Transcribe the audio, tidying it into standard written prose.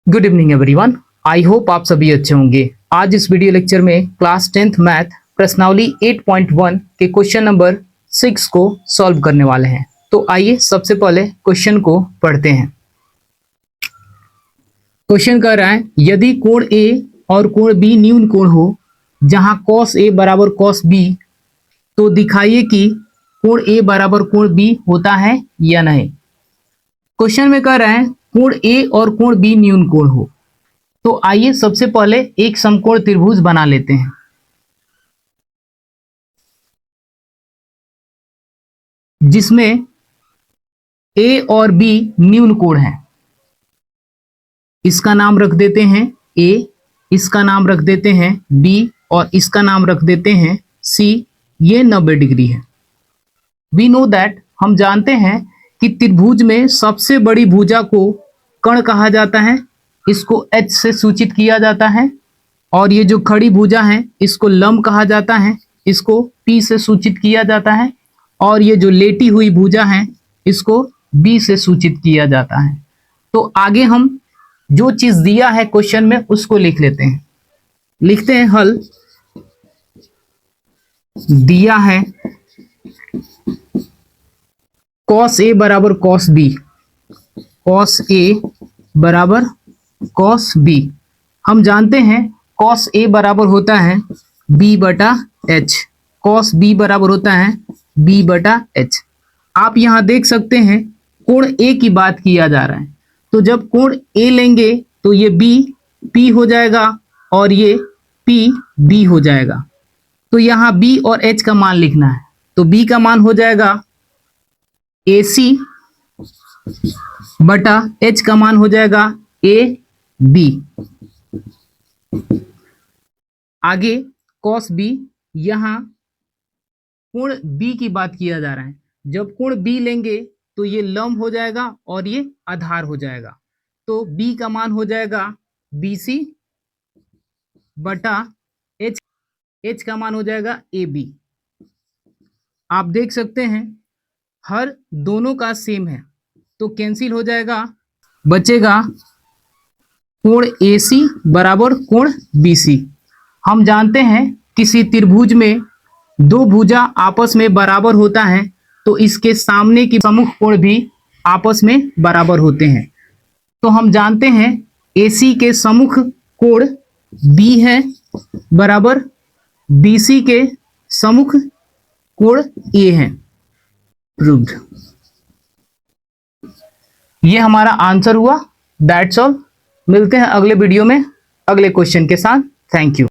Good evening everyone. I hope आप सभी अच्छे होंगे। आज इस वीडियो लेक्चर में क्लास 10th मैथ प्रश्नावली 8.1 के क्वेश्चन नंबर 6 को सॉल्व करने वाले हैं। तो आइए सबसे पहले क्वेश्चन को पढ़ते हैं। क्वेश्चन कह रहा है यदि कोण ए और कोण बी न्यून कोण हो जहां cos ए बराबर cos बी, तो दिखाइए कि कोण ए बराबर कोण बी होता है या नहीं। क्वेश्चन में कह रहा है कोण ए और कोण बी न्यून कोण हो। तो आइए सबसे पहले एक समकोण त्रिभुज बना लेते हैं। जिसमें ए और बी न्यून कोण है। इसका नाम रख देते हैं ए, इसका नाम रख देते हैं बी और इसका नाम रख देते हैं सी। ये 90 डिग्री है। वी नो दैट, हम जानते हैं कि त्रिभुज में सबसे बड़ी भुजा को कर्ण कहा जाता है। इसको H से सूचित किया जाता है। और ये जो खड़ी भुजा है इसको लंब कहा जाता है। इसको P से सूचित किया जाता है। और ये जो लेटी हुई भुजा है इसको B से सूचित किया जाता है। तो आगे हम जो चीज दिया है क्वेश्चन में उसको लिख लेते हैं। लिखते हैं हल। दिया है cos A बराबर cos B, cos A बराबर cos B। हम जानते हैं cos A बराबर होता है B बटा H, cos B बराबर होता है B बटा H। आप यहां देख सकते हैं कोण A की बात किया जा रहा है। तो जब कोण A लेंगे तो ये B P हो जाएगा और ये P B हो जाएगा। तो यहां B और H का मान लिखना है। तो B का मान हो जाएगा AC बटा H का मान हो जाएगा AB। आगे cos B, यहां कोण B की बात किया जा रहा है। जब कोण B लेंगे तो ये लंब हो जाएगा और ये आधार हो जाएगा। तो B का मान हो जाएगा BC बटा H का मान हो जाएगा AB। आप देख सकते हैं हर दोनों का सेम है तो कैंसिल हो जाएगा। बचेगा कोण AC बराबर कोण BC। हम जानते हैं किसी त्रिभुज में दो भुजा आपस में बराबर होता है तो इसके सामने की सम्मुख कोण भी आपस में बराबर होते हैं। तो हम जानते हैं AC के सम्मुख कोण B है बराबर BC के सम्मुख कोण A है। प्रूव्ड। ये हमारा आंसर हुआ। That's all. मिलते हैं अगले वीडियो में अगले क्वेश्चन के साथ। Thank you.